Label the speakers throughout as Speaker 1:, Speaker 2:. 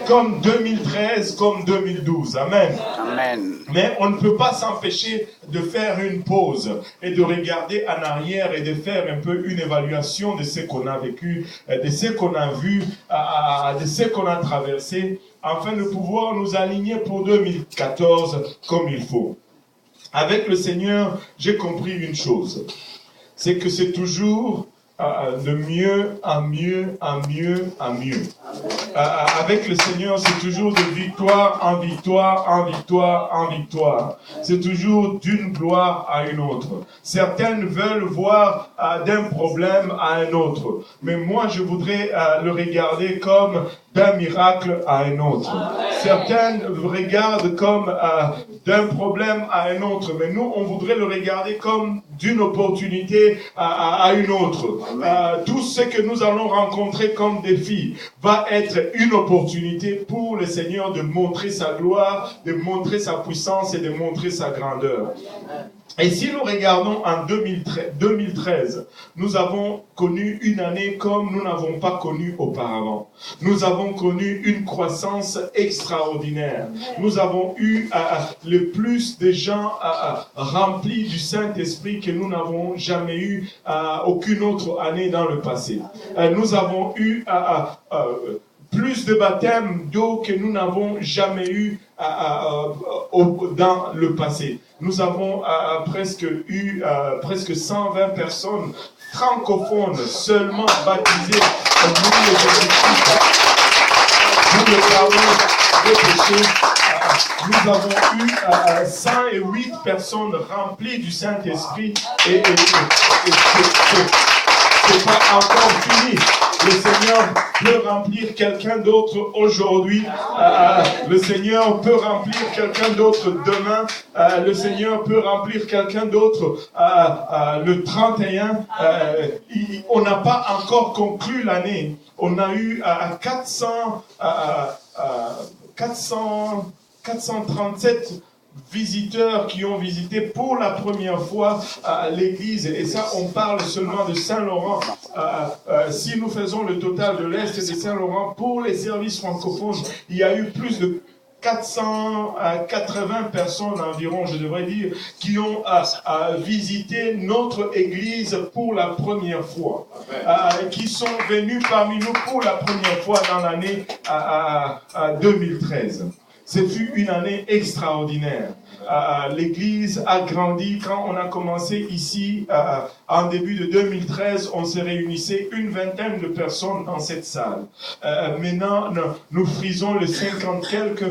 Speaker 1: comme 2013, comme 2012. Amen.
Speaker 2: Amen.
Speaker 1: Mais on ne peut pas s'empêcher de faire une pause et de regarder en arrière et de faire un peu une évaluation de ce qu'on a vécu, de ce qu'on a vu, de ce qu'on a traversé, afin de pouvoir nous aligner pour 2014 comme il faut. Avec le Seigneur, j'ai compris une chose, c'est que c'est toujours de mieux en mieux, en mieux, en mieux. Avec le Seigneur, c'est toujours de victoire en victoire, en victoire, en victoire. C'est toujours d'une gloire à une autre. Certaines veulent voir d'un problème à un autre. Mais moi, je voudrais le regarder comme d'un miracle à un autre. Certaines regardent comme d'un problème à un autre. Mais nous, on voudrait le regarder comme d'une opportunité à une autre. Tout ce que nous allons rencontrer comme défi va être une opportunité pour le Seigneur de montrer sa gloire, de montrer sa puissance et de montrer sa grandeur. Et si nous regardons en 2013, nous avons connu une année comme nous n'avons pas connu auparavant. Nous avons connu une croissance extraordinaire. Nous avons eu le plus de gens remplis du Saint-Esprit que nous n'avons jamais eu aucune autre année dans le passé. Nous avons eu plus de baptêmes d'eau que nous n'avons jamais eu dans le passé. Nous avons presque 120 personnes francophones seulement baptisées au nom de Jésus-Christ. Pour le pardon des péchés. Nous avons eu 108 personnes remplies du Saint-Esprit et c'est pas encore fini. Le Seigneur peut remplir quelqu'un d'autre aujourd'hui. Le Seigneur peut remplir quelqu'un d'autre demain. Le Seigneur peut remplir quelqu'un d'autre le 31. On n'a pas encore conclu l'année. On a eu 437 visiteurs qui ont visité pour la première fois l'église, et ça on parle seulement de Saint-Laurent. Si nous faisons le total de l'Est et de Saint-Laurent pour les services francophones, il y a eu plus de 480 personnes environ, je devrais dire, qui ont visité notre église pour la première fois, qui sont venus parmi nous pour la première fois dans l'année 2013. Ce fut une année extraordinaire. L'église a grandi. Quand on a commencé ici, en début de 2013, on se réunissait une vingtaine de personnes dans cette salle. Maintenant, nous frisons les 50 quelques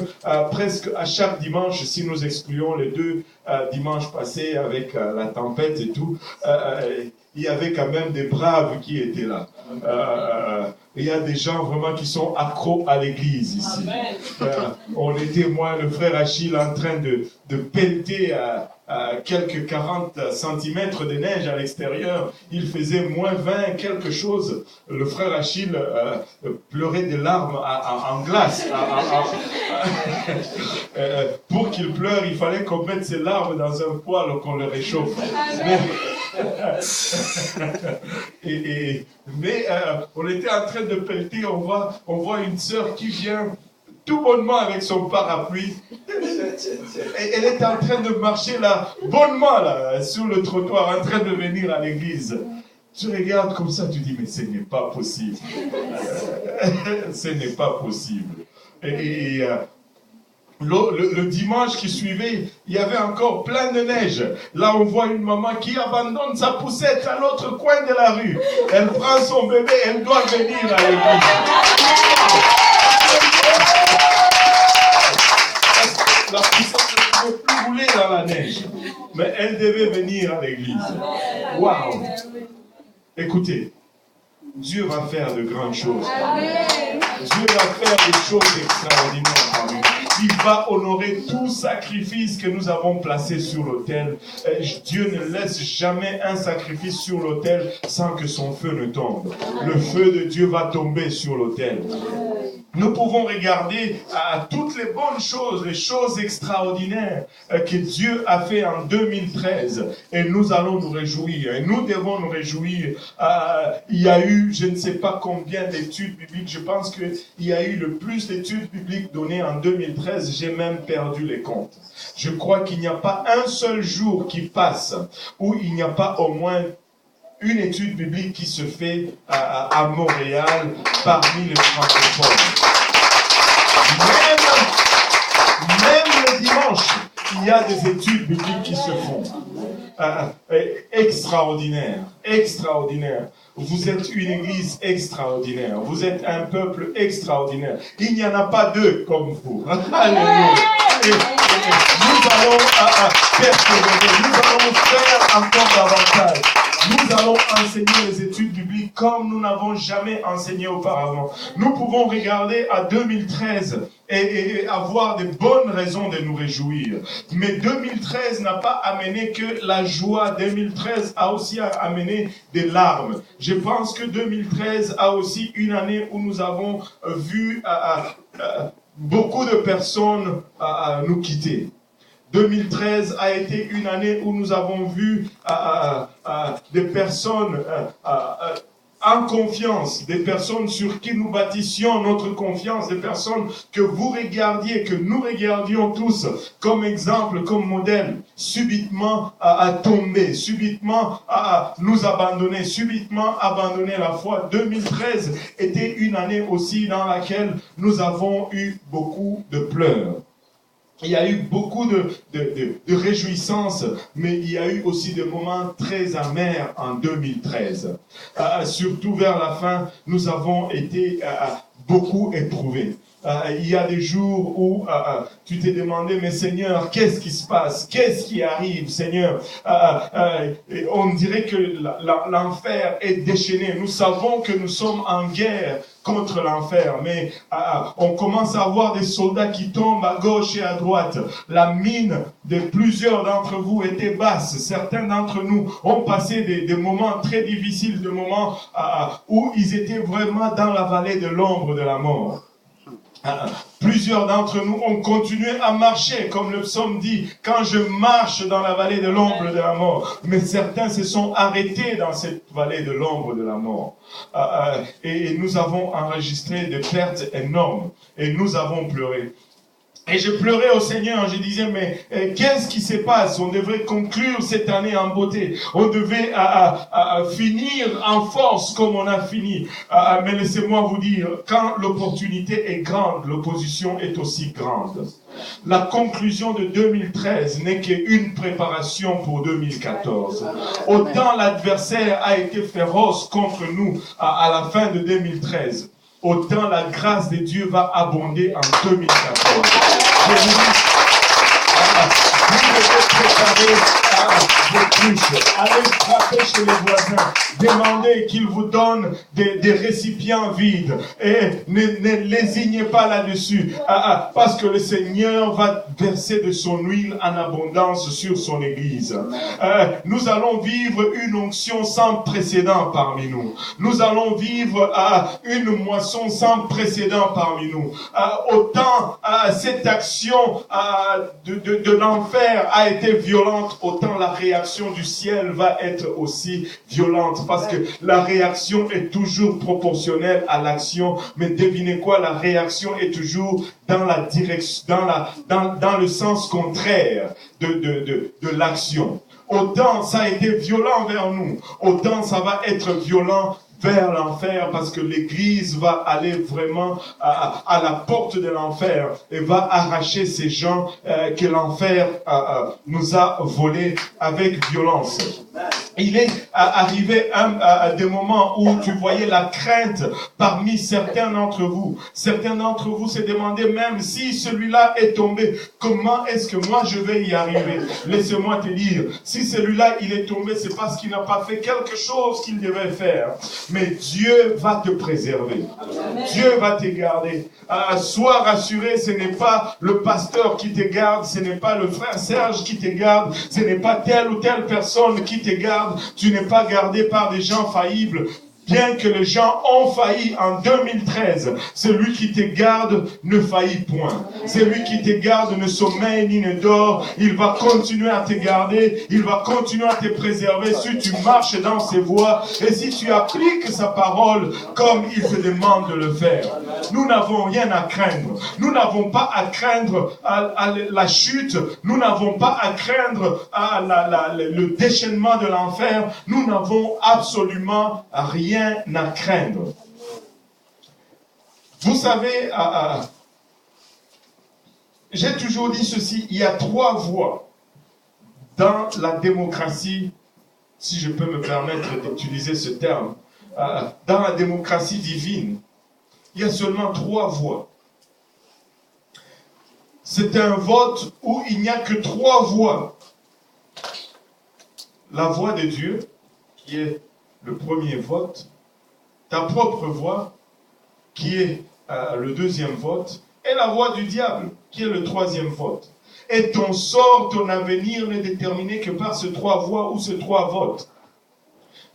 Speaker 1: presque à chaque dimanche, si nous excluons les 2 dimanches passés avec la tempête et tout. Il y avait quand même des braves qui étaient là. Il y a des gens vraiment qui sont accros à l'église ici. On était, moi, le frère Achille, en train de pelleter quelques 40 cm de neige à l'extérieur. Il faisait moins 20 quelque chose. Le frère Achille pleurait des larmes en glace. Pour qu'il pleure, il fallait qu'on mette ses larmes dans un poêle qu'on le réchauffe. Mais on était en train de pelleter, on voit une sœur qui vient tout bonnement avec son parapluie. Elle est en train de marcher là, bonnement là, sur le trottoir, en train de venir à l'église. Tu regardes comme ça, tu dis, mais ce n'est pas possible. Ce n'est pas possible. Le dimanche qui suivait, il y avait encore plein de neige. Là, on voit une maman qui abandonne sa poussette à l'autre coin de la rue. Elle prend son bébé, elle doit venir à l'église. La poussette ne pouvait plus rouler dans la neige. Mais elle devait venir à l'église. Waouh! Écoutez, Dieu va faire de grandes choses. Dieu va faire des choses extraordinaires parmi nous. Il va honorer tout sacrifice que nous avons placé sur l'autel. Dieu ne laisse jamais un sacrifice sur l'autel sans que son feu ne tombe. Le feu de Dieu va tomber sur l'autel. Nous pouvons regarder à toutes les bonnes choses, les choses extraordinaires que Dieu a fait en 2013 et nous allons nous réjouir et nous devons nous réjouir. Il y a eu, je ne sais pas combien d'études bibliques, je pense qu'il y a eu le plus d'études bibliques données en 2013, j'ai même perdu les comptes. Je crois qu'il n'y a pas un seul jour qui passe où il n'y a pas au moins une étude biblique qui se fait à Montréal parmi les francophones. Même le dimanche, il y a des études bibliques qui se font. Extraordinaire, extraordinaire. Vous êtes une église extraordinaire. Vous êtes un peuple extraordinaire. Il n'y en a pas deux comme vous. Alléluia. Et nous allons persévérer. Nous allons faire encore davantage. Nous allons enseigner les études bibliques comme nous n'avons jamais enseigné auparavant. Nous pouvons regarder à 2013 et avoir de bonnes raisons de nous réjouir. Mais 2013 n'a pas amené que la joie. 2013 a aussi amené des larmes. Je pense que 2013 a aussi une année où nous avons vu beaucoup de personnes nous quitter. 2013 a été une année où nous avons vu des personnes en confiance, des personnes sur qui nous bâtissions notre confiance, des personnes que vous regardiez, que nous regardions tous comme exemple, comme modèle, subitement tomber, subitement nous abandonner, subitement abandonner la foi. 2013 était une année aussi dans laquelle nous avons eu beaucoup de pleurs. Il y a eu beaucoup de réjouissances, mais il y a eu aussi des moments très amers en 2013. Surtout vers la fin, nous avons été beaucoup éprouvés. Il y a des jours où tu t'es demandé, mais Seigneur, qu'est-ce qui se passe? Qu'est-ce qui arrive, Seigneur? On dirait que l'enfer est déchaîné. Nous savons que nous sommes en guerre contre l'enfer, mais on commence à voir des soldats qui tombent à gauche et à droite. La mine de plusieurs d'entre vous était basse. Certains d'entre nous ont passé des moments très difficiles, des moments où ils étaient vraiment dans la vallée de l'ombre de la mort. Plusieurs d'entre nous ont continué à marcher, comme le psaume dit, quand je marche dans la vallée de l'ombre de la mort. Mais certains se sont arrêtés dans cette vallée de l'ombre de la mort. Et nous avons enregistré des pertes énormes. Et nous avons pleuré. Et je pleurais au Seigneur, je disais, mais qu'est-ce qui se passe? On devrait conclure cette année en beauté. On devait finir en force comme on a fini. Mais laissez-moi vous dire, quand l'opportunité est grande, l'opposition est aussi grande. La conclusion de 2013 n'est qu'une préparation pour 2014. Autant l'adversaire a été féroce contre nous à la fin de 2013. Autant la grâce de Dieu va abonder en 2014. Je vous dis, vous devez préparer vos cruches. Allez frapper chez les voisins. Demandez qu'ils vous donnent des récipients vides. Et ne lésignez pas là-dessus. Parce que le Seigneur va verser de son huile en abondance sur son église. Nous allons vivre une onction sans précédent parmi nous. Nous allons vivre une moisson sans précédent parmi nous. Autant cette action de l'enfer a été violente, autant la réaction du ciel va être aussi violente. Parce que la réaction est toujours proportionnelle à l'action. Mais devinez quoi, la réaction est toujours dans la direction, dans le sens contraire de l'action. Autant ça a été violent vers nous, autant ça va être violent vers l'enfer, parce que l'Église va aller vraiment à la porte de l'enfer et va arracher ces gens que l'enfer nous a volés avec violence. Il est arrivé à des moments où tu voyais la crainte parmi certains d'entre vous. Certains d'entre vous se demandaient même si celui-là est tombé, comment est-ce que moi je vais y arriver? Laissez-moi te dire, si celui-là il est tombé, c'est parce qu'il n'a pas fait quelque chose qu'il devait faire. Mais Dieu va te préserver. Dieu va te garder. Sois rassuré, ce n'est pas le pasteur qui te garde, ce n'est pas le frère Serge qui te garde, ce n'est pas telle ou telle personne qui te garde. Tu n'es pas gardé par des gens faillibles. Bien que les gens ont failli en 2013, celui qui te garde ne faillit point. Celui qui te garde ne sommeille ni ne dort. Il va continuer à te garder, il va continuer à te préserver si tu marches dans ses voies et si tu appliques sa parole comme il te demande de le faire. Nous n'avons rien à craindre. Nous n'avons pas à craindre la chute. Nous n'avons pas à craindre le déchaînement de l'enfer. Nous n'avons absolument rien à craindre. Vous savez, j'ai toujours dit ceci, il y a 3 voies dans la démocratie, si je peux me permettre d'utiliser ce terme, dans la démocratie divine. Il y a seulement 3 voies. C'est un vote où il n'y a que 3 voies. La voix de Dieu, qui est le premier vote, ta propre voix, qui est le deuxième vote, et la voix du diable, qui est le troisième vote. Et ton sort, ton avenir n'est déterminé que par ces 3 voix ou ces 3 votes.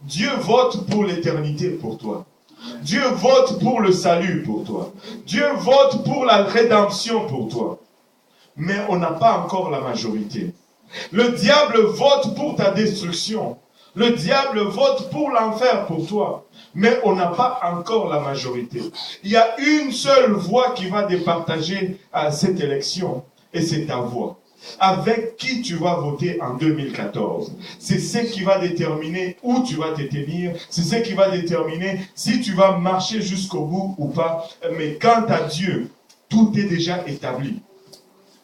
Speaker 1: Dieu vote pour l'éternité pour toi. Dieu vote pour le salut pour toi. Dieu vote pour la rédemption pour toi. Mais on n'a pas encore la majorité. Le diable vote pour ta destruction. Le diable vote pour l'enfer pour toi. Mais on n'a pas encore la majorité. Il y a une seule voix qui va départager cette élection. Et c'est ta voix. Avec qui tu vas voter en 2014. C'est ce qui va déterminer où tu vas te tenir. C'est ce qui va déterminer si tu vas marcher jusqu'au bout ou pas. Mais quant à Dieu, tout est déjà établi.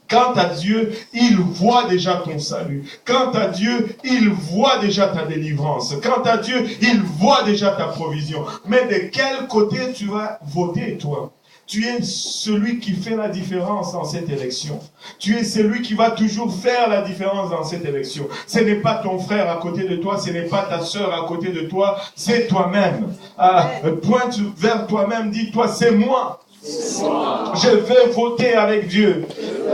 Speaker 1: Quant à Dieu, il voit déjà ton salut. Quant à Dieu, il voit déjà ta délivrance. Quant à Dieu, il voit déjà ta provision. Mais de quel côté tu vas voter, toi? Tu es celui qui fait la différence dans cette élection. Tu es celui qui va toujours faire la différence dans cette élection. Ce n'est pas ton frère à côté de toi, ce n'est pas ta sœur à côté de toi, c'est toi-même. Pointe vers toi-même, dis-toi, c'est moi. Je vais voter avec Dieu.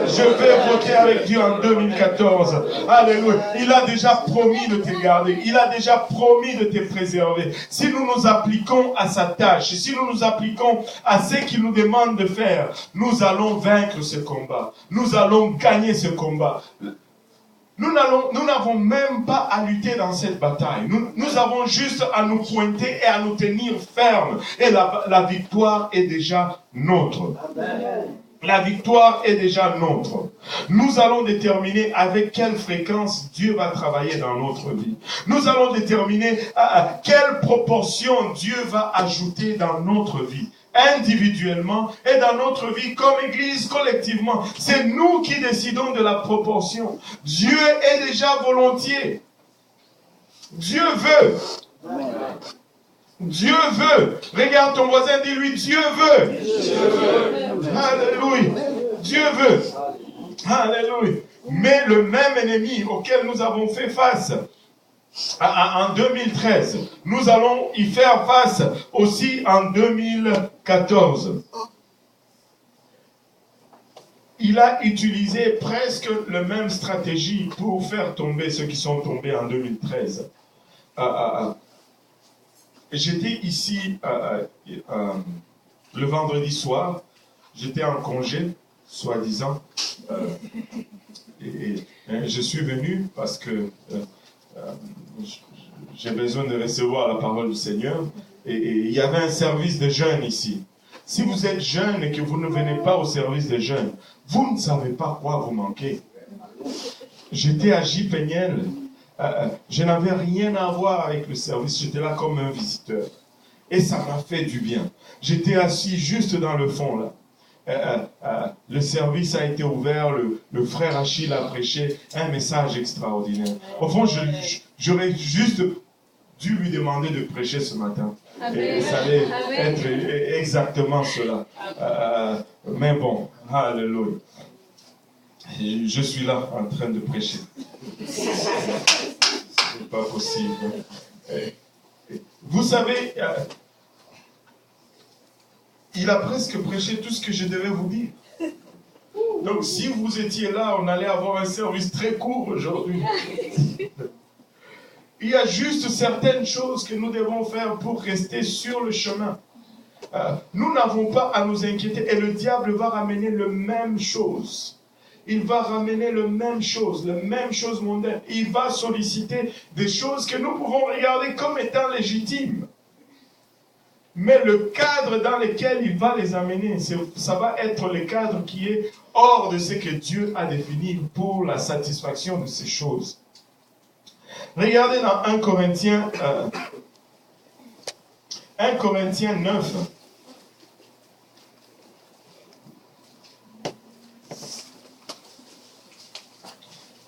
Speaker 1: Je vais voter avec Dieu en 2014. Alléluia. Il a déjà promis de te garder. Il a déjà promis de te préserver. Si nous nous appliquons à sa tâche, si nous nous appliquons à ce qu'il nous demande de faire, nous allons vaincre ce combat. Nous allons gagner ce combat. Nous n'avons même pas à lutter dans cette bataille. Nous avons juste à nous pointer et à nous tenir fermes. Et la victoire est déjà nôtre. Amen. La victoire est déjà nôtre. Nous allons déterminer avec quelle fréquence Dieu va travailler dans notre vie. Nous allons déterminer à quelle proportion Dieu va ajouter dans notre vie. Individuellement et dans notre vie comme Église collectivement. C'est nous qui décidons de la proportion. Dieu est déjà volontiers. Dieu veut. Dieu veut. Regarde ton voisin, dis-lui, Dieu veut. Dieu veut. Alléluia. Dieu veut. Alléluia. Mais le même ennemi auquel nous avons fait face en 2013, nous allons y faire face aussi en 2014. Il a utilisé presque la même stratégie pour faire tomber ceux qui sont tombés en 2013. J'étais ici le vendredi soir, j'étais en congé, soi-disant, et je suis venu parce que j'ai besoin de recevoir la parole du Seigneur. Et il y avait un service de jeunes ici. Si vous êtes jeune et que vous ne venez pas au service des jeunes, vous ne savez pas quoi vous manquez. J'étais à J. Péniel. Je n'avais rien à voir avec le service. J'étais là comme un visiteur. Et ça m'a fait du bien. J'étais assis juste dans le fond là. Le service a été ouvert, le frère Achille a prêché un message extraordinaire. Au fond, j'aurais juste dû lui demander de prêcher ce matin. Et ça allait être exactement cela. Mais bon, alléluia. Je suis là en train de prêcher. C'est pas possible. Vous savez, il a presque prêché tout ce que je devais vous dire. Donc si vous étiez là, on allait avoir un service très court aujourd'hui. Il y a juste certaines choses que nous devons faire pour rester sur le chemin. Nous n'avons pas à nous inquiéter et le diable va ramener la même chose. Il va ramener la même chose mondaine. Il va solliciter des choses que nous pouvons regarder comme étant légitimes. Mais le cadre dans lequel il va les amener, ça va être le cadre qui est hors de ce que Dieu a défini pour la satisfaction de ces choses. Regardez dans 1 Corinthiens 9.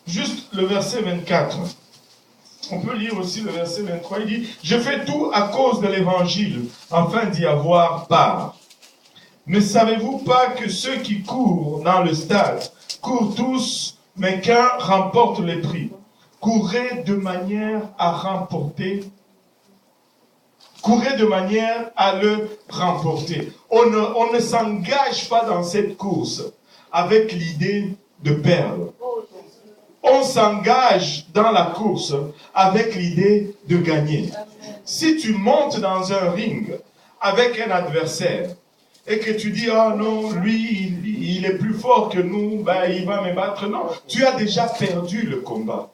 Speaker 1: Juste le verset 24. On peut lire aussi le verset 23. Il dit, « Je fais tout à cause de l'évangile, afin d'y avoir part. Ne savez-vous pas que ceux qui courent dans le stade courent tous, mais qu'un remporte les prix? Courez de manière à remporter. Courez de manière à le remporter. » On ne s'engage pas dans cette course avec l'idée de perdre. On s'engage dans la course avec l'idée de gagner. Si tu montes dans un ring avec un adversaire et que tu dis, oh non, lui, il est plus fort que nous, ben, il va me battre. Non, tu as déjà perdu le combat.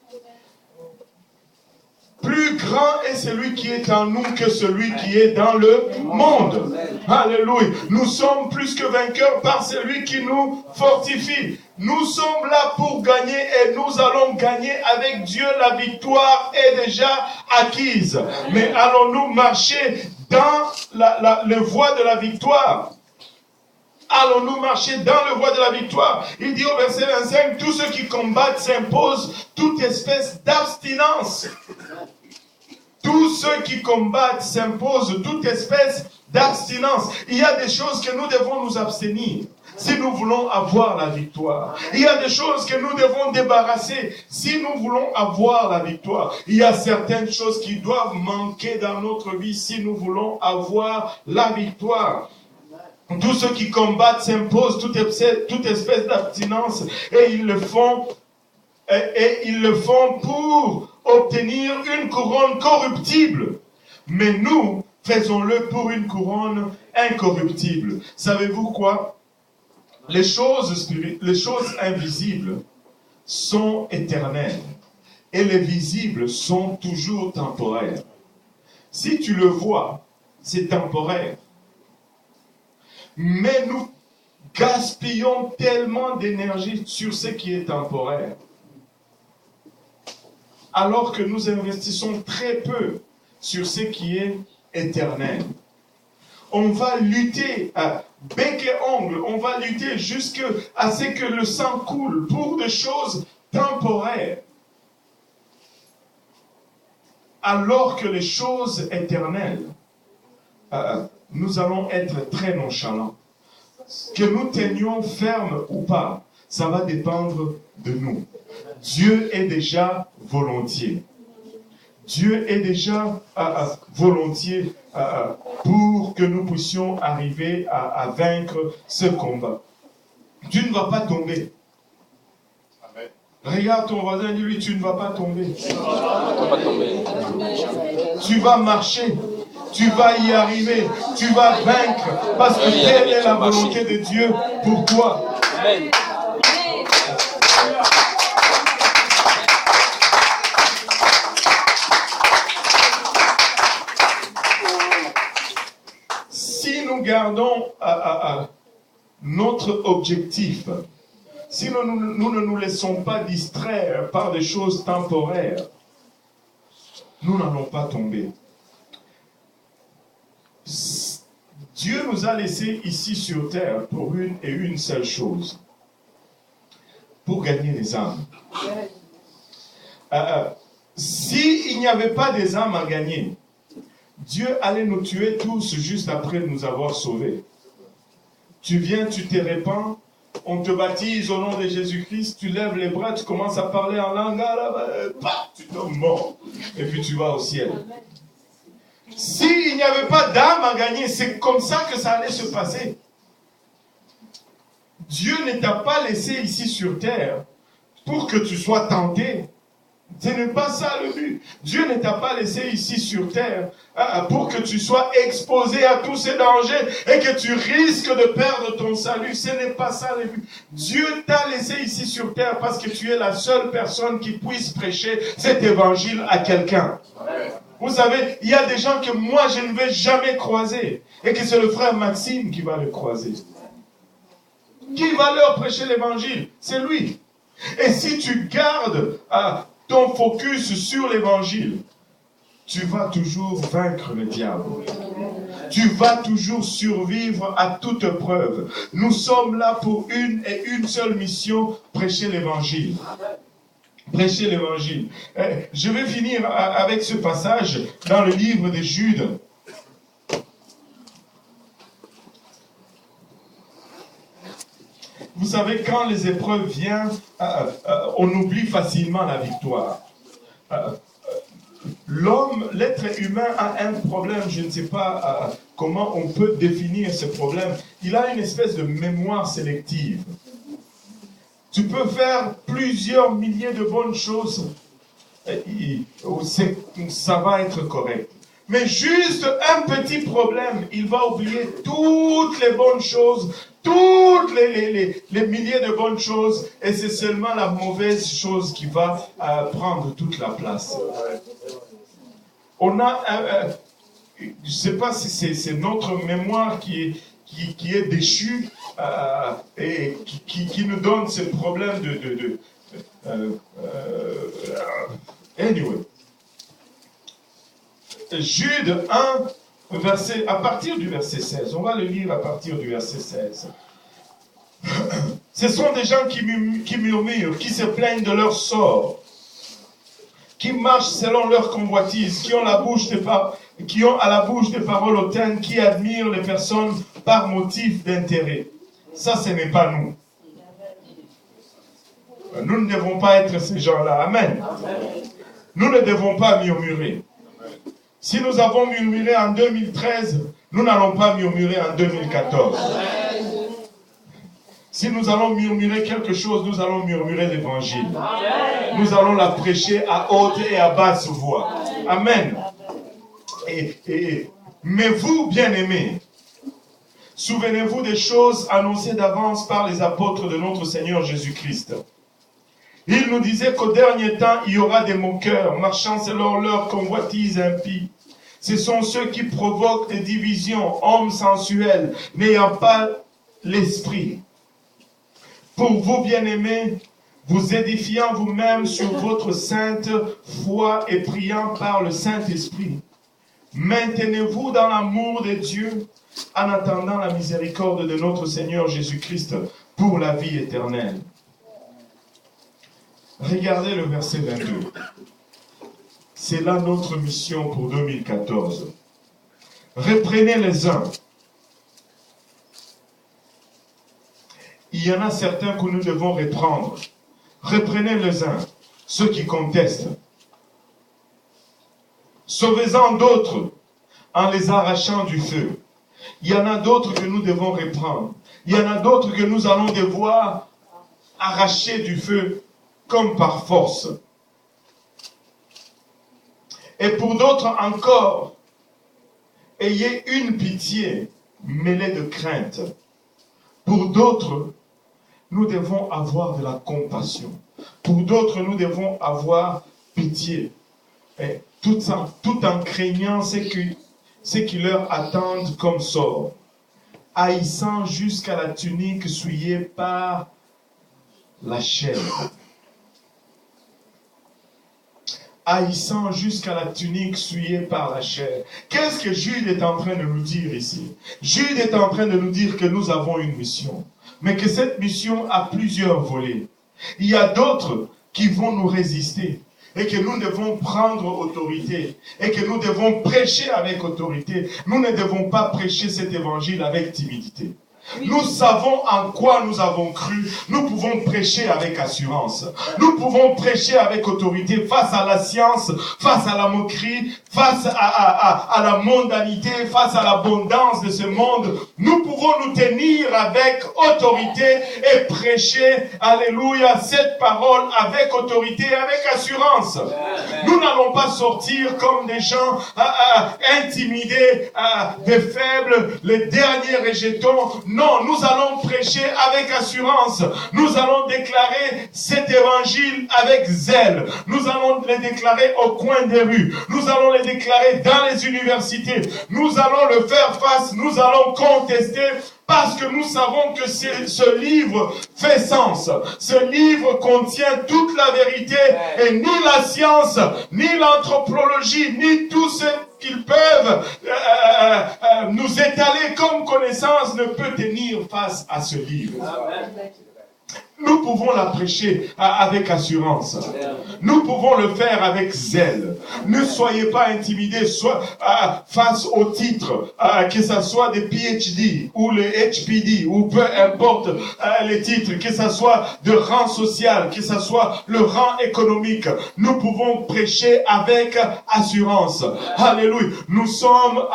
Speaker 1: Plus grand est celui qui est en nous que celui qui est dans le monde. Alléluia. Nous sommes plus que vainqueurs par celui qui nous fortifie. Nous sommes là pour gagner et nous allons gagner avec Dieu. La victoire est déjà acquise. Mais allons-nous marcher dans le voie de la victoire? Allons-nous marcher dans le voie de la victoire? Il dit au verset 25, tous ceux qui combattent s'imposent toute espèce d'abstinence. Tous ceux qui combattent s'imposent toute espèce d'abstinence. Il y a des choses que nous devons nous abstenir si nous voulons avoir la victoire. Il y a des choses que nous devons débarrasser si nous voulons avoir la victoire. Il y a certaines choses qui doivent manquer dans notre vie si nous voulons avoir la victoire. Tous ceux qui combattent s'imposent toute espèce d'abstinence et ils le font pour obtenir une couronne corruptible. Mais nous, faisons-le pour une couronne incorruptible. Savez-vous quoi? Les choses invisibles sont éternelles et les visibles sont toujours temporaires. Si tu le vois, c'est temporaire. Mais nous gaspillons tellement d'énergie sur ce qui est temporaire, alors que nous investissons très peu sur ce qui est éternel. On va lutter à bec et ongle, on va lutter jusqu'à ce que le sang coule pour des choses temporaires, alors que les choses éternelles, nous allons être très nonchalants. Que nous tenions ferme ou pas, ça va dépendre de nous. Dieu est déjà volontiers. Dieu est déjà volontiers pour que nous puissions arriver à vaincre ce combat. Tu ne vas pas tomber. Amen. Regarde ton voisin et dis-lui, tu ne vas pas tomber. Tu ne vas pas tomber. Tu vas marcher. Tu vas y arriver. Tu vas vaincre. Parce que telle est la volonté de Dieu pour toi. Amen. Gardons notre objectif, si nous ne nous laissons pas distraire par des choses temporaires, nous n'allons pas tomber. Dieu nous a laissés ici sur terre pour une seule chose, pour gagner les âmes. S'il n'y avait pas des âmes à gagner, Dieu allait nous tuer tous juste après nous avoir sauvés. Tu viens, tu te répands, on te baptise au nom de Jésus-Christ, tu lèves les bras, tu commences à parler en langue, tu tombes mort, et puis tu vas au ciel. S'il n'y avait pas d'âme à gagner, c'est comme ça que ça allait se passer. Dieu ne t'a pas laissé ici sur terre pour que tu sois tenté. Ce n'est pas ça le but. Dieu ne t'a pas laissé ici sur terre pour que tu sois exposé à tous ces dangers et que tu risques de perdre ton salut. Ce n'est pas ça le but. Dieu t'a laissé ici sur terre parce que tu es la seule personne qui puisse prêcher cet évangile à quelqu'un. Vous savez, il y a des gens que moi je ne vais jamais croiser et que c'est le frère Maxime qui va le croiser. Qui va leur prêcher l'évangile? C'est lui. Et si tu gardes ton focus sur l'évangile, tu vas toujours vaincre le diable. Tu vas toujours survivre à toute preuve. Nous sommes là pour une et une seule mission, prêcher l'évangile. Prêcher l'évangile. Je vais finir avec ce passage dans le livre de Jude. Vous savez, quand les épreuves viennent, on oublie facilement la victoire. L'homme, l'être humain a un problème, je ne sais pas comment on peut définir ce problème. Il a une espèce de mémoire sélective. Tu peux faire plusieurs milliers de bonnes choses, ça va être correct. Mais juste un petit problème, il va oublier toutes les bonnes choses, toutes les milliers de bonnes choses, et c'est seulement la mauvaise chose qui va prendre toute la place. On a, je ne sais pas si c'est notre mémoire qui est déchue et qui nous donne ce problème anyway. Jude 1, à partir du verset 16, on va le lire à partir du verset 16. Ce sont des gens qui murmurent, qui se plaignent de leur sort, qui marchent selon leur convoitise, qui ont à la bouche des paroles hautaines, qui admirent les personnes par motif d'intérêt. Ça, ce n'est pas nous. Nous ne devons pas être ces gens-là. Amen. Nous ne devons pas murmurer. Si nous avons murmuré en 2013, nous n'allons pas murmurer en 2014. Si nous allons murmurer quelque chose, nous allons murmurer l'évangile. Nous allons la prêcher à haute et à basse voix. Amen. Mais vous, bien-aimés, souvenez-vous des choses annoncées d'avance par les apôtres de notre Seigneur Jésus-Christ. Ils nous disaient qu'au dernier temps, il y aura des moqueurs, marchant selon leur convoitise impie. Ce sont ceux qui provoquent des divisions, hommes sensuels, n'ayant pas l'esprit. Pour vous, bien-aimés, vous édifiant vous-même sur votre sainte foi et priant par le Saint-Esprit. Maintenez-vous dans l'amour de Dieu en attendant la miséricorde de notre Seigneur Jésus-Christ pour la vie éternelle. Regardez le verset 22. C'est là notre mission pour 2014. Reprenez les uns. Il y en a certains que nous devons reprendre. Reprenez les uns, ceux qui contestent. Sauvez-en d'autres en les arrachant du feu. Il y en a d'autres que nous devons reprendre. Il y en a d'autres que nous allons devoir arracher du feu comme par force. Et pour d'autres encore, ayez une pitié mêlée de crainte. Pour d'autres, nous devons avoir de la compassion. Pour d'autres, nous devons avoir pitié. Et tout en craignant ce qui leur attendent comme sort. Haïssant jusqu'à la tunique souillée par la chair. Haïssant jusqu'à la tunique souillée par la chair. Qu'est-ce que Jude est en train de nous dire ici? Jude est en train de nous dire que nous avons une mission, mais que cette mission a plusieurs volets. Il y a d'autres qui vont nous résister et que nous devons prendre autorité et que nous devons prêcher avec autorité. Nous ne devons pas prêcher cet évangile avec timidité. Nous savons en quoi nous avons cru. Nous pouvons prêcher avec assurance. Nous pouvons prêcher avec autorité face à la science, face à la moquerie, face à la mondanité, face à l'abondance de ce monde. Nous pouvons nous tenir avec autorité et prêcher, alléluia, cette parole avec autorité et avec assurance. Nous n'allons pas sortir comme des gens intimidés, des faibles, les derniers rejetons. Non, nous allons prêcher avec assurance. Nous allons déclarer cet évangile avec zèle. Nous allons les déclarer au coin des rues. Nous allons les déclarer dans les universités. Nous allons le faire face. Nous allons contester parce que nous savons que ce livre fait sens. Ce livre contient toute la vérité et ni la science, ni l'anthropologie, ni tout ce qu'ils peuvent nous étaler comme connaissance ne peut tenir face à ce livre. Amen. Nous pouvons la prêcher avec assurance. Nous pouvons le faire avec zèle. Ne soyez pas intimidés face au titre, que ce soit des PhD ou les HPD ou peu importe les titres, que ce soit de rang social, que ce soit le rang économique. Nous pouvons prêcher avec assurance. Alléluia. Nous sommes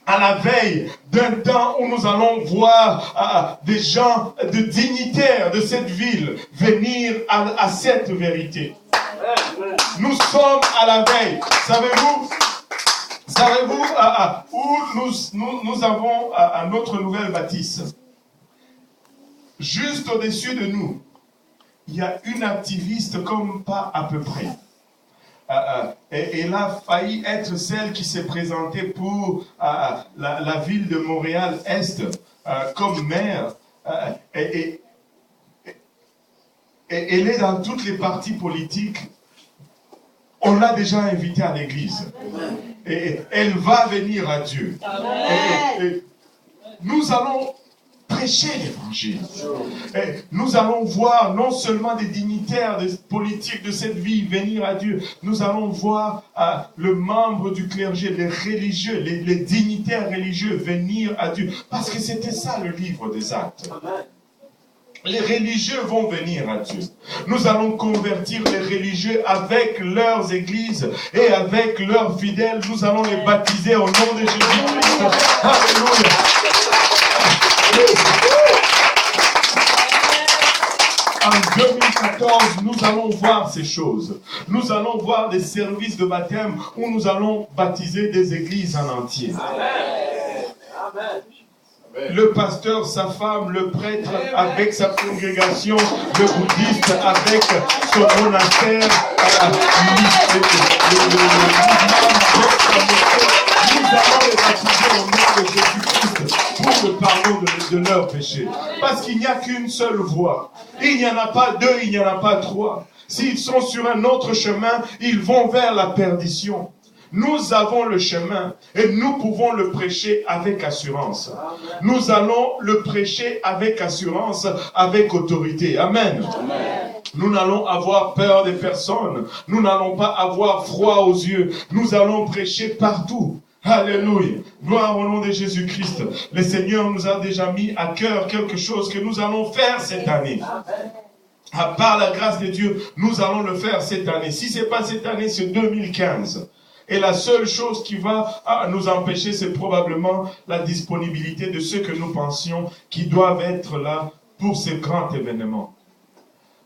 Speaker 1: à la veille d'un temps où nous allons voir des gens de dignitaires de cette ville venir à cette vérité. Nous sommes à la veille. Savez-vous où nous avons notre nouvelle bâtisse? Juste au-dessus de nous, il y a une activiste comme pas à peu près. Elle a failli être celle qui s'est présentée pour la ville de Montréal-Est comme maire. Et elle est dans toutes les partis politiques. On l'a déjà invitée à l'église. Et elle va venir à Dieu. Et nous allons prêcher l'évangile. Nous allons voir non seulement des dignitaires des politiques de cette vie venir à Dieu, nous allons voir le membre du clergé, les religieux, les dignitaires religieux venir à Dieu. Parce que c'était ça le livre des Actes. Les religieux vont venir à Dieu. Nous allons convertir les religieux avec leurs églises et avec leurs fidèles. Nous allons les baptiser au nom de Jésus-Christ. Alléluia. En 2014, nous allons voir ces choses. Nous allons voir des services de baptême où nous allons baptiser des églises en entier. Amen. Le pasteur, sa femme, le prêtre avec sa congrégation, le bouddhiste avec son monastère, nous allons les baptiser au nom de Jésus-Christ pour le pardon de leurs péchés. Parce qu'il n'y a qu'une seule voie. Il n'y en a pas deux, il n'y en a pas trois. S'ils sont sur un autre chemin, ils vont vers la perdition. Nous avons le chemin et nous pouvons le prêcher avec assurance. Nous allons le prêcher avec assurance, avec autorité. Amen. Amen. Nous n'allons avoir peur des personnes. Nous n'allons pas avoir froid aux yeux. Nous allons prêcher partout. Alléluia. Gloire au nom de Jésus-Christ. Le Seigneur nous a déjà mis à cœur quelque chose que nous allons faire cette année. Par la grâce de Dieu, nous allons le faire cette année. Si ce n'est pas cette année, c'est 2015. Et la seule chose qui va nous empêcher, c'est probablement la disponibilité de ceux que nous pensions qui doivent être là pour ce grand événement.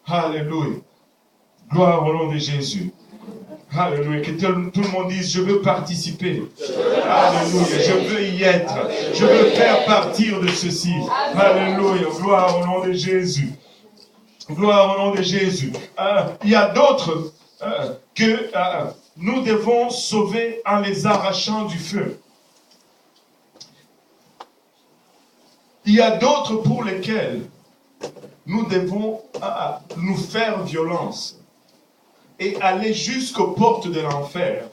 Speaker 1: Alléluia. Gloire au nom de Jésus. Alléluia. Que tout le monde dise, je veux participer. Alléluia. Je veux y être. Je veux faire partir de ceci. Alléluia. Gloire au nom de Jésus. Gloire au nom de Jésus. Il y a d'autres que nous devons sauver en les arrachant du feu. Il y a d'autres pour lesquels nous devons nous faire violence et aller jusqu'aux portes de l'enfer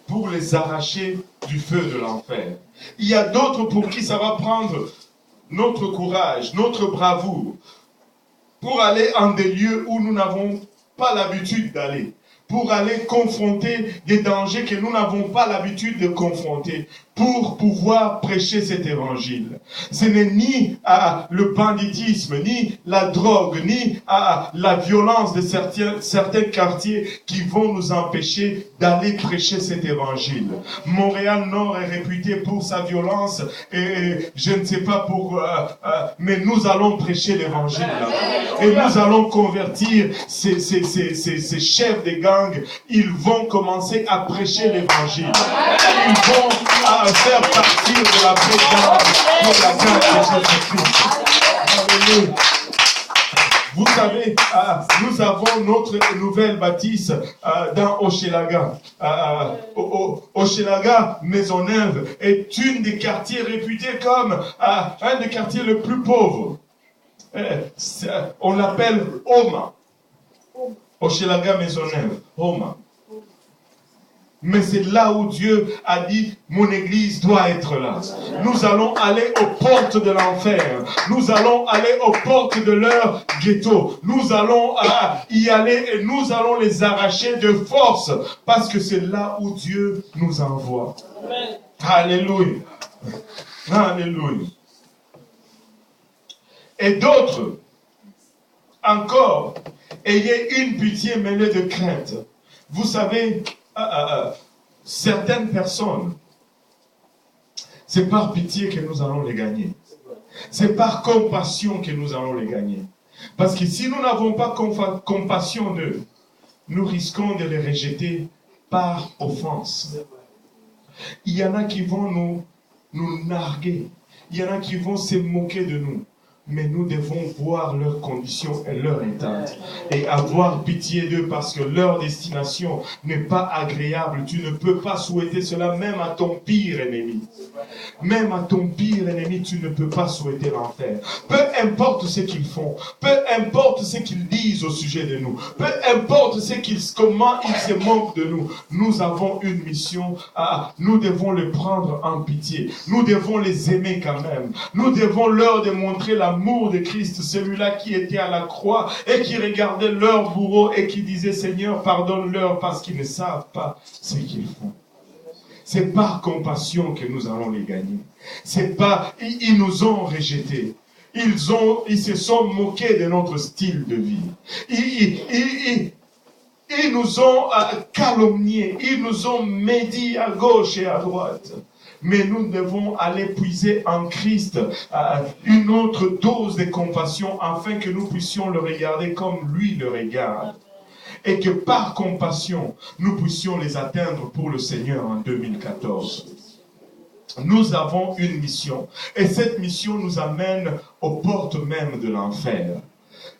Speaker 1: pour les arracher du feu de l'enfer. Il y a d'autres pour qui ça va prendre notre courage, notre bravoure, pour aller en des lieux où nous n'avons pas l'habitude d'aller, pour aller confronter des dangers que nous n'avons pas l'habitude de confronter, pour pouvoir prêcher cet évangile. Ce n'est ni le banditisme, ni la drogue, ni la violence de certains quartiers qui vont nous empêcher d'aller prêcher cet évangile. Montréal-Nord est réputé pour sa violence et je ne sais pas pourquoi, mais nous allons prêcher l'évangile là. Et nous allons convertir ces chefs de gangs. Ils vont commencer à prêcher l'évangile. Ils vont faire partir de la présence pour la grâce de Jésus-Christ. Alléluia. Vous savez, nous avons notre nouvelle bâtisse dans Hochelaga. Hochelaga, Maisonneuve, est une des quartiers réputés comme un des quartiers les plus pauvres. On l'appelle Homa. Hochelaga, Maisonneuve, Homa. Mais c'est là où Dieu a dit, mon église doit être là. Nous allons aller aux portes de l'enfer. Nous allons aller aux portes de leur ghetto. Nous allons y aller et nous allons les arracher de force. Parce que c'est là où Dieu nous envoie. Amen. Alléluia. Alléluia. Et d'autres, encore, ayez une pitié mêlée de crainte. Vous savez, certaines personnes, c'est par pitié que nous allons les gagner. C'est par compassion que nous allons les gagner. Parce que si nous n'avons pas compassion d'eux, nous risquons de les rejeter par offense. Il y en a qui vont nous narguer. Il y en a qui vont se moquer de nous. Mais nous devons voir leurs conditions et leur état et avoir pitié d'eux parce que leur destination n'est pas agréable. Tu ne peux pas souhaiter cela même à ton pire ennemi. Même à ton pire ennemi, tu ne peux pas souhaiter l'enfer. Peu importe ce qu'ils font, peu importe ce qu'ils disent au sujet de nous, peu importe comment ils se moquent de nous, nous avons une mission. Nous devons les prendre en pitié. Nous devons les aimer quand même. Nous devons leur démontrer l'amour de Christ, celui-là qui était à la croix et qui regardait leur bourreau et qui disait, Seigneur, pardonne-leur parce qu'ils ne savent pas ce qu'ils font. C'est par compassion que nous allons les gagner. C'est pas, ils nous ont rejetés. Ils se sont moqués de notre style de vie. Ils nous ont calomniés. Ils nous ont médit à gauche et à droite. Mais nous devons aller puiser en Christ une autre dose de compassion afin que nous puissions le regarder comme lui le regarde. Et que par compassion, nous puissions les atteindre pour le Seigneur en 2014. Nous avons une mission. Et cette mission nous amène aux portes même de l'enfer.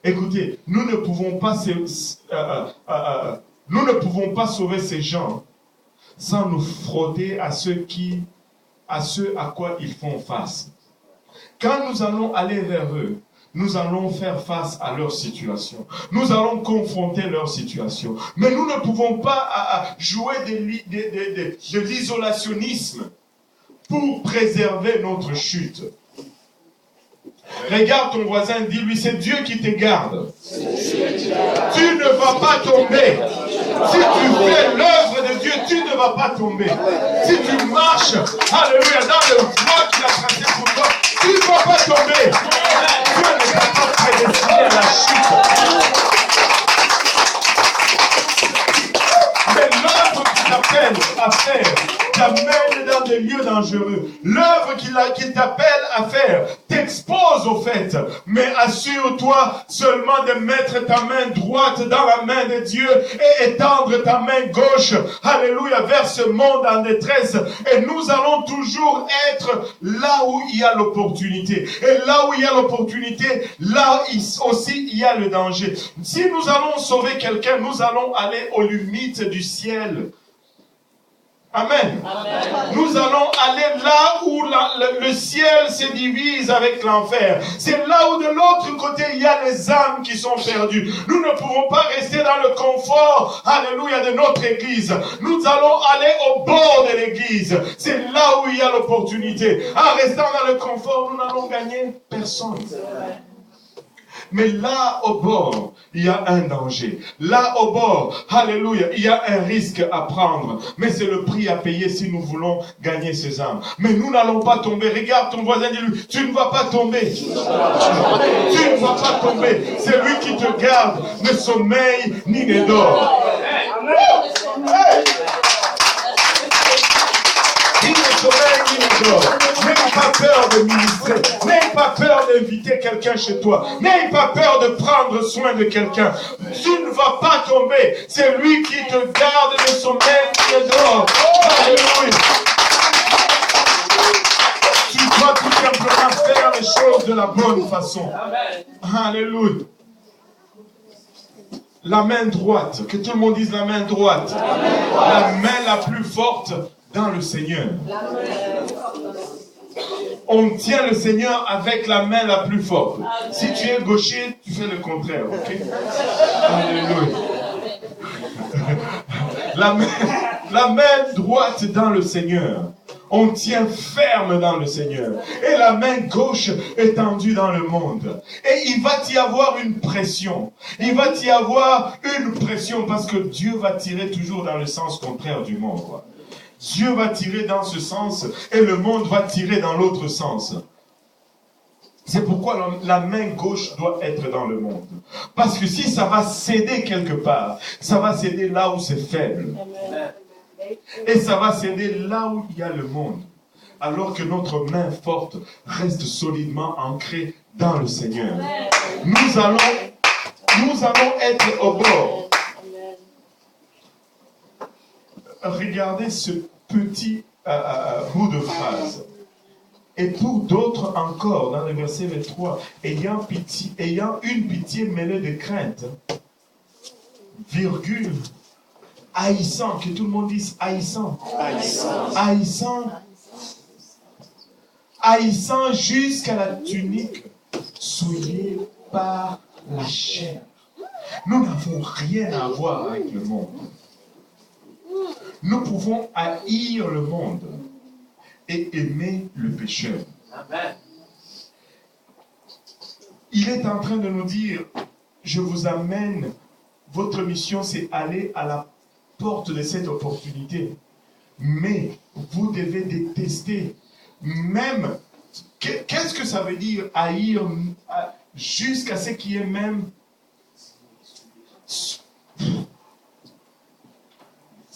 Speaker 1: Écoutez, nous ne pouvons pas sauver ces gens sans nous frotter à ce à quoi ils font face. Quand nous allons aller vers eux, nous allons faire face à leur situation. Nous allons confronter leur situation. Mais nous ne pouvons pas jouer de l'isolationnisme pour préserver notre chute. Regarde ton voisin, dis-lui, c'est Dieu qui te garde. Tu ne vas pas tomber. Si tu fais l'œuvre de Dieu, tu ne vas pas tomber. Si tu marches, alléluia, dans le voie qu'il a tracé pour toi, tu ne vas pas tomber. Dieu ne t'a pas prédestiné à la chute. Mais l'œuvre qu'il t'appelle à faire t'amène dans des lieux dangereux. L'œuvre qu'il t'appelle à faire t'expose au fait. Mais assure-toi seulement de mettre ta main droite dans la main de Dieu et étendre ta main gauche, alléluia, vers ce monde en détresse. Et nous allons toujours être là où il y a l'opportunité. Et là où il y a l'opportunité, là aussi il y a le danger. Si nous allons sauver quelqu'un, nous allons aller aux limites du ciel. Amen. Amen. Nous allons aller là où le ciel se divise avec l'enfer. C'est là où de l'autre côté il y a les âmes qui sont perdues. Nous ne pouvons pas rester dans le confort, alléluia, de notre église. Nous allons aller au bord de l'église. C'est là où il y a l'opportunité. En restant dans le confort, nous n'allons gagner personne. Mais là au bord, il y a un danger. Là au bord, alléluia, il y a un risque à prendre. Mais c'est le prix à payer si nous voulons gagner ces âmes. Mais nous n'allons pas tomber. Regarde ton voisin, dis-lui, tu ne vas pas tomber. Tu ne vas pas tomber. C'est lui qui te garde, ne sommeille ni ne dort. Hey! Ni ne sommeille ni ne dort. N'aie pas peur de ministrer. N'aie pas peur d'inviter quelqu'un chez toi. N'aie pas peur de prendre soin de quelqu'un. Tu ne vas pas tomber. C'est lui qui te garde, ne sommeille ni ne dort. Alléluia. Tu dois tout simplement faire les choses de la bonne façon. Alléluia. La main droite, que tout le monde dise la main droite. La main la plus forte dans le Seigneur. On tient le Seigneur avec la main la plus forte. Si tu es gaucher, tu fais le contraire. Ok? Alléluia. La main droite dans le Seigneur. On tient ferme dans le Seigneur. Et la main gauche est tendue dans le monde. Et il va y avoir une pression. Il va y avoir une pression parce que Dieu va tirer toujours dans le sens contraire du monde. Quoi. Dieu va tirer dans ce sens et le monde va tirer dans l'autre sens. C'est pourquoi la main gauche doit être dans le monde. Parce que si ça va céder quelque part, ça va céder là où c'est faible. Et ça va céder là où il y a le monde. Alors que notre main forte reste solidement ancrée dans le Seigneur. Nous allons être au bord. Regardez ce petit bout de phrase. Et pour d'autres encore, dans le verset 23, ayant une pitié mêlée de crainte, virgule, haïssant, que tout le monde dise haïssant. Haïssant jusqu'à la tunique souillée par la chair. Nous n'avons rien à voir avec le monde. Nous pouvons haïr le monde et aimer le pécheur. Amen. Il est en train de nous dire, je vous amène, votre mission c'est aller à la porte de cette opportunité. Mais vous devez détester. Même, qu'est-ce que ça veut dire haïr jusqu'à ce qui est même...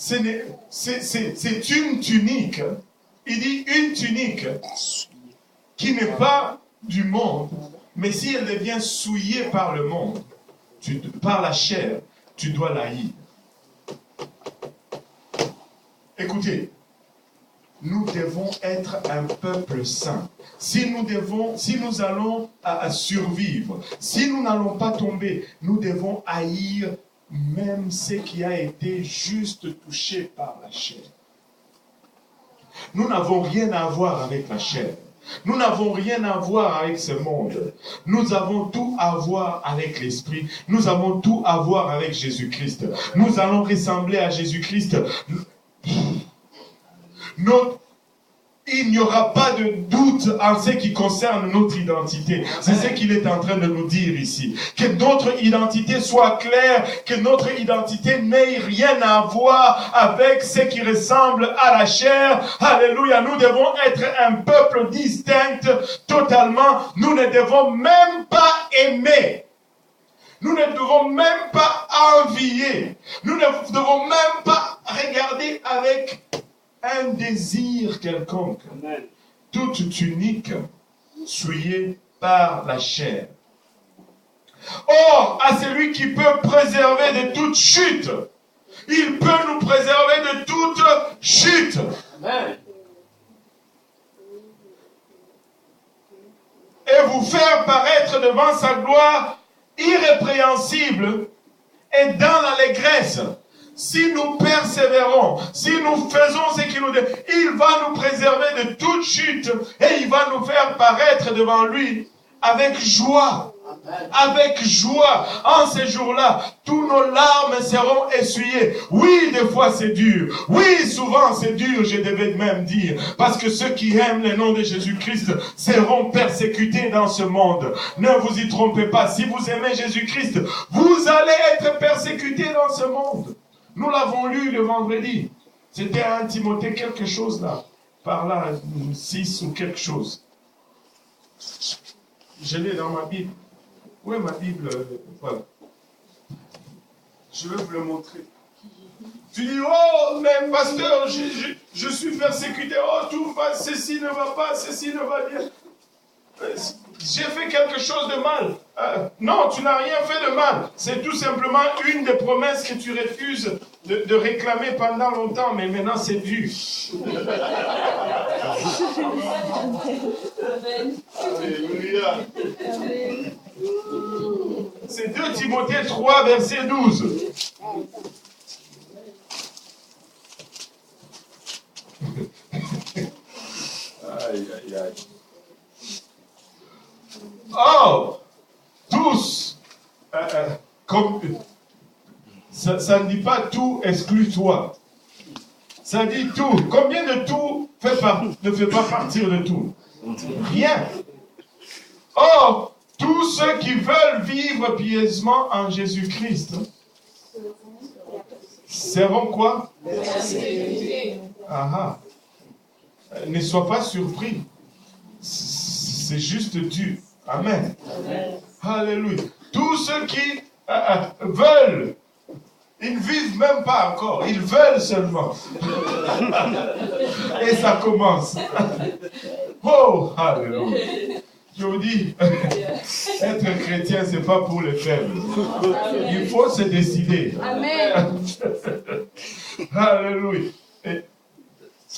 Speaker 1: C'est une tunique. Il dit une tunique qui n'est pas du monde, mais si elle devient souillée par le monde, par la chair, tu dois la haïr. Écoutez, nous devons être un peuple saint. Si nous allons survivre, si nous n'allons pas tomber, nous devons haïr même ce qui a été juste touché par la chair. Nous n'avons rien à voir avec la chair. Nous n'avons rien à voir avec ce monde. Nous avons tout à voir avec l'Esprit. Nous avons tout à voir avec Jésus-Christ. Nous allons ressembler à Jésus-Christ. Il n'y aura pas de doute en ce qui concerne notre identité. C'est ce qu'il est en train de nous dire ici. Que notre identité soit claire, que notre identité n'ait rien à voir avec ce qui ressemble à la chair. Alléluia. Nous devons être un peuple distinct totalement. Nous ne devons même pas aimer. Nous ne devons même pas envier. Nous ne devons même pas regarder avec un désir quelconque. Amen. Toute tunique souillée par la chair. Or, à celui qui peut préserver de toute chute, il peut nous préserver de toute chute. Amen. Et vous faire paraître devant sa gloire irrépréhensible et dans l'allégresse. Si nous persévérons, si nous faisons ce qu'il nous dit, il va nous préserver de toute chute et il va nous faire paraître devant lui avec joie. Avec joie, en ces jours-là, tous nos larmes seront essuyées. Oui, des fois c'est dur. Oui, souvent c'est dur, je devais même dire. Parce que ceux qui aiment le nom de Jésus-Christ seront persécutés dans ce monde. Ne vous y trompez pas. Si vous aimez Jésus-Christ, vous allez être persécutés dans ce monde. Nous l'avons lu le vendredi. C'était à 1 Timothée quelque chose là. Par là, 6 ou quelque chose. Je l'ai dans ma Bible. Où est ma Bible? Voilà. Je vais vous le montrer. Tu dis, oh, mais pasteur, je suis persécuté. Oh, tout va, ceci ne va pas, ceci ne va bien. J'ai fait quelque chose de mal. Non, tu n'as rien fait de mal. C'est tout simplement une des promesses que tu refuses de réclamer pendant longtemps, mais maintenant c'est dû. Alléluia. C'est 2 Timothée 3, verset 12. Aïe, aïe, aïe. Oh, tous, comme, ça ne dit pas tout exclut toi. Ça dit tout. Combien de tout ne fait pas partir de tout? Rien. Oh, tous ceux qui veulent vivre pieusement en Jésus-Christ seront quoi? Ah, ne sois pas surpris. C'est juste Dieu. Amen. Amen. Alléluia. Tous ceux qui veulent, ils ne vivent même pas encore, ils veulent seulement. Et ça commence. Oh, alléluia. Je vous dis, être chrétien, ce n'est pas pour les faibles. Il faut se décider. Amen. Alléluia. Et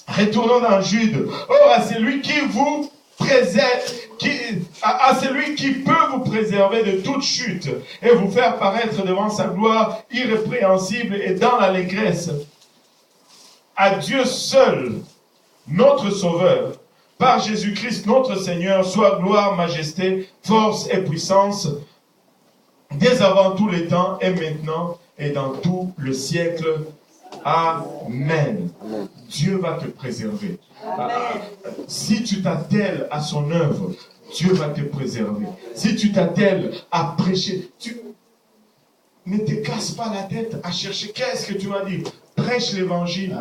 Speaker 1: retournons dans Jude. Or, à celui qui vous préserve, à celui qui peut vous préserver de toute chute et vous faire paraître devant sa gloire irrépréhensible et dans l'allégresse. À Dieu seul, notre Sauveur, par Jésus-Christ notre Seigneur, soit gloire, majesté, force et puissance, dès avant tous les temps et maintenant et dans tout le siècle. Amen. Dieu va te préserver. Si tu t'attelles à son œuvre, Dieu va te préserver. Si tu t'attelles à prêcher, ne te casse pas la tête à chercher. Qu'est-ce que tu vas dire? Prêche l'évangile.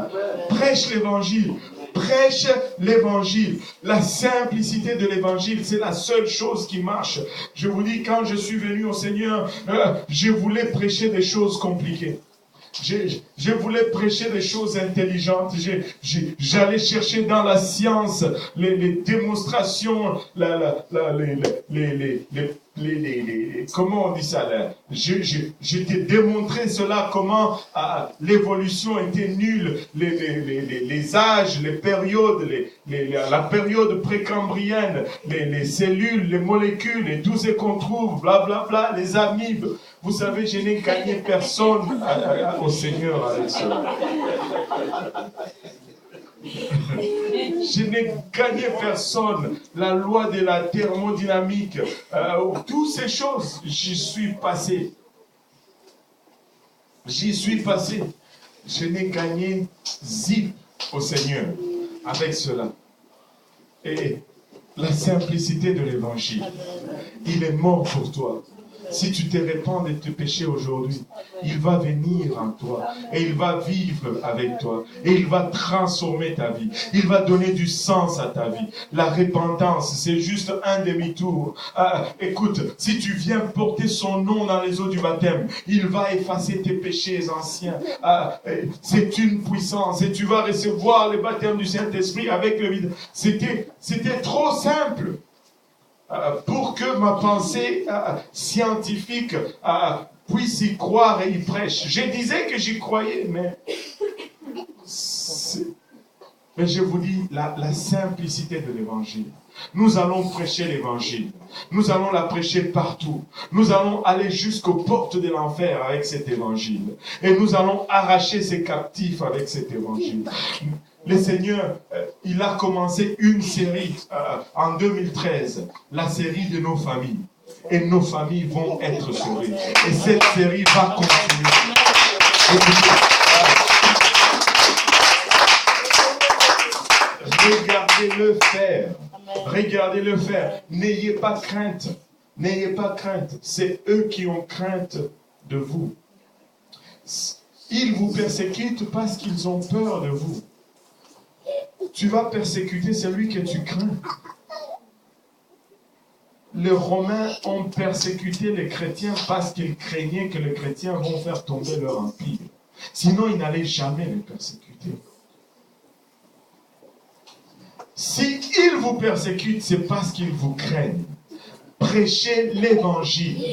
Speaker 1: Prêche l'évangile. Prêche l'évangile. La simplicité de l'évangile, c'est la seule chose qui marche. Je vous dis, quand je suis venu au Seigneur, je voulais prêcher des choses compliquées. Je voulais prêcher des choses intelligentes. J'allais chercher dans la science les démonstrations, comment on dit ça là? Je t'ai démontré cela, comment l'évolution était nulle, les âges, les périodes, la période précambrienne, les cellules, les molécules et tout ce qu'on trouve, blablabla, les amibes. Vous savez, je n'ai gagné personne au Seigneur avec cela. Je n'ai gagné personne. La loi de la thermodynamique, toutes ces choses, j'y suis passé. J'y suis passé. Je n'ai gagné zip au Seigneur avec cela. Et la simplicité de l'évangile, il est mort pour toi. Si tu te répands de tes péchés aujourd'hui, il va venir en toi et il va vivre avec toi et il va transformer ta vie. Il va donner du sens à ta vie. La repentance, c'est juste un demi-tour. Écoute, si tu viens porter son nom dans les eaux du baptême, il va effacer tes péchés anciens. C'est une puissance et tu vas recevoir le baptême du Saint-Esprit avec le vide. C'était trop simple. Pour que ma pensée scientifique puisse y croire et y prêche. Je disais que j'y croyais, mais je vous dis la simplicité de l'évangile. Nous allons prêcher l'évangile. Nous allons la prêcher partout. Nous allons aller jusqu'aux portes de l'enfer avec cet évangile. Et nous allons arracher ces captifs avec cet évangile. Le Seigneur, il a commencé une série en 2013, la série de nos familles. Et nos familles vont être sauvées. Et cette série va continuer. Regardez-le faire. Regardez-le faire. N'ayez pas crainte. N'ayez pas crainte. C'est eux qui ont crainte de vous. Ils vous persécutent parce qu'ils ont peur de vous. Tu vas persécuter celui que tu crains. Les Romains ont persécuté les chrétiens parce qu'ils craignaient que les chrétiens vont faire tomber leur empire. Sinon, ils n'allaient jamais les persécuter. Si ils vous persécutent, c'est parce qu'ils vous craignent. Prêchez l'évangile.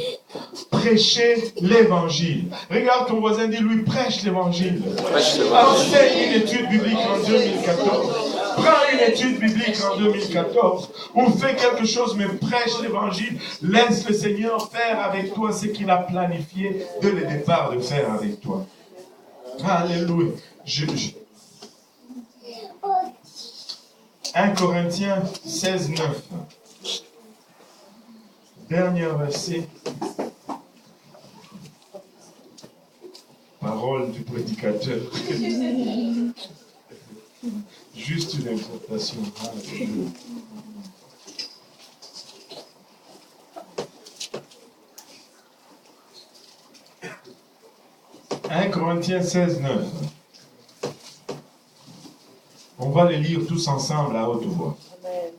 Speaker 1: Prêchez l'évangile. Regarde ton voisin, dis-lui, prêche l'évangile. Enseigne une étude biblique en 2014. Prends une étude biblique en 2014. Ou fais quelque chose, mais prêche l'évangile. Laisse le Seigneur faire avec toi ce qu'il a planifié dès le départ de faire avec toi. Alléluia. 1 Corinthiens 16, 9. Dernier verset. Parole du prédicateur. Juste une exhortation. 1 Corinthiens 16, 9. On va les lire tous ensemble à haute voix. Amen.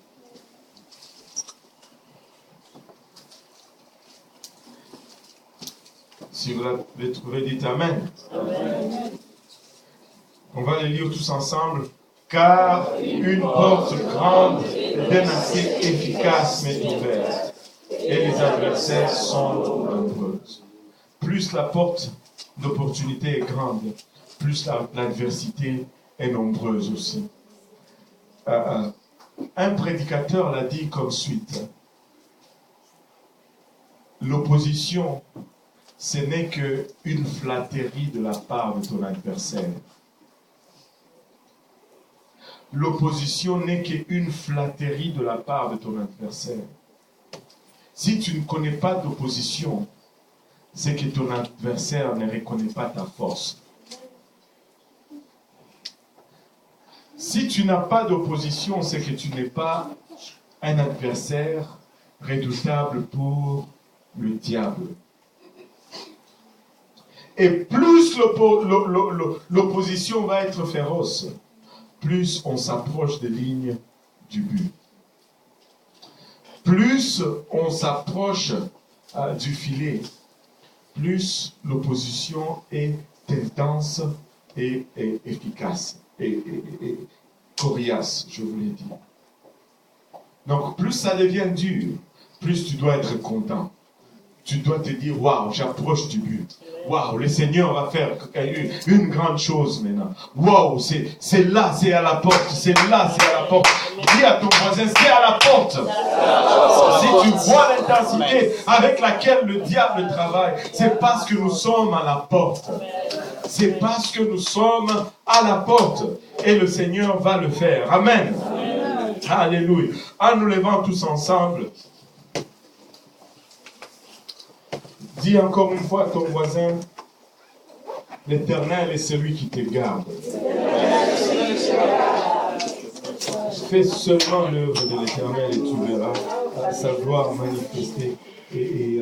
Speaker 1: Si vous l'avez trouvé, dites Amen. Amen. On va les lire tous ensemble. Car une porte grande d'un accès efficace m'est ouverte, et les adversaires sont nombreux. Plus la porte d'opportunité est grande, plus l'adversité est nombreuse aussi. Un prédicateur l'a dit comme suite. L'opposition, ce n'est qu'une flatterie de la part de ton adversaire. L'opposition n'est qu'une flatterie de la part de ton adversaire. Si tu ne connais pas d'opposition, c'est que ton adversaire ne reconnaît pas ta force. Si tu n'as pas d'opposition, c'est que tu n'es pas un adversaire redoutable pour le diable. Et plus l'opposition va être féroce, plus on s'approche des lignes du but. Plus on s'approche du filet, plus l'opposition est intense et efficace. Et coriace, je vous l'ai dit. Donc, plus ça devient dur, plus tu dois être content. Tu dois te dire, waouh, j'approche du but. Waouh, le Seigneur va faire une grande chose maintenant. Waouh, c'est là, c'est à la porte. C'est là, c'est à la porte. Dis à ton voisin, c'est à la porte. Si tu vois l'intensité avec laquelle le diable travaille, c'est parce que nous sommes à la porte. C'est parce que nous sommes à la porte. Et le Seigneur va le faire. Amen. Amen. Alléluia. En nous levant tous ensemble, dis encore une fois à ton voisin, l'Éternel est celui qui te garde. Fais seulement l'œuvre de l'Éternel et tu verras sa gloire manifestée. Et